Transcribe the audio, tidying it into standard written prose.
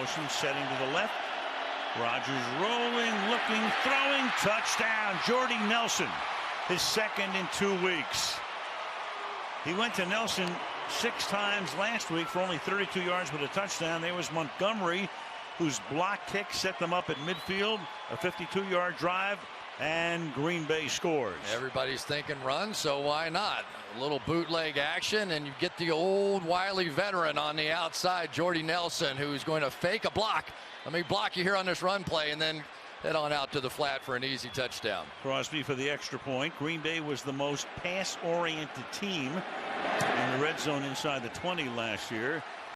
motion, setting to the left. Rodgers rolling, looking, throwing, touchdown. Jordy Nelson, his second in 2 weeks. He went to Nelson 6 times last week for only 32 yards with a touchdown. There was Montgomery, whose block kick set them up at midfield. A 52-yard drive, and Green Bay scores. Everybody's thinking run, so why not? A little bootleg action, and you get the old wily veteran on the outside, Jordy Nelson, who's going to fake a block. Let me block you here on this run play, and then head on out to the flat for an easy touchdown. Crosby for the extra point. Green Bay was the most pass-oriented team in the red zone inside the 20 last year.